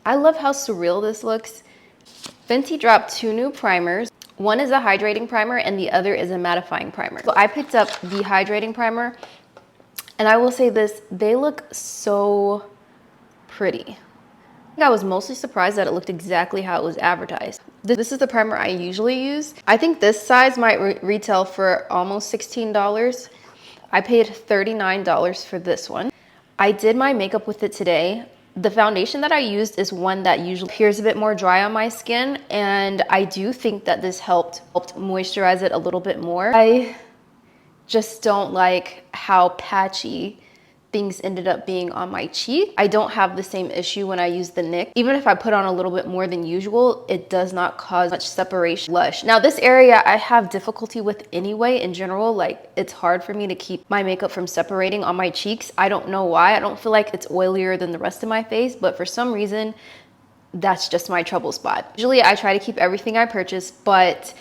I love how surreal this looks. Fenty dropped 2 new primers. One is a hydrating primer and the other is a mattifying primer. So I picked up the hydrating primer, and I will say this, they look so pretty. I was mostly surprised that it looked exactly how it was advertised. This is the primer I usually use. I think this size might retail for almost $16. I paid $39 for this one. I did my makeup with it today. The foundation that I used is one that usually appears a bit more dry on my skin, and I do think that this helped moisturize it a little bit more. I just don't like how patchy things ended up being on my cheek. I don't have the same issue when I use the NYX. Even if I put on a little bit more than usual, it does not cause much separation. Blush. Now this area I have difficulty with anyway in general. Like, it's hard for me to keep my makeup from separating on my cheeks. I don't know why. I don't feel like it's oilier than the rest of my face, but for some reason, that's just my trouble spot. Usually I try to keep everything I purchase, but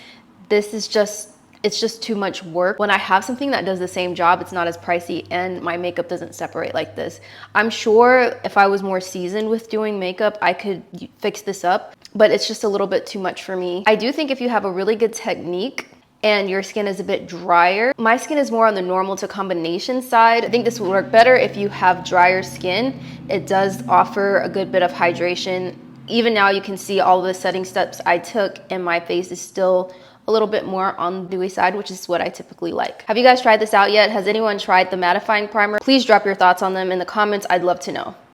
this is just, it's just too much work. When I have something that does the same job, it's not as pricey and my makeup doesn't separate like this. I'm sure if I was more seasoned with doing makeup, I could fix this up, but it's just a little bit too much for me. I do think if you have a really good technique and your skin is a bit drier, my skin is more on the normal to combination side. I think this will work better if you have drier skin. It does offer a good bit of hydration. Even now you can see all the setting steps I took and my face is still a little bit more on the dewy side, which is what I typically like. Have you guys tried this out yet? Has anyone tried the mattifying primer? Please drop your thoughts on them in the comments. I'd love to know.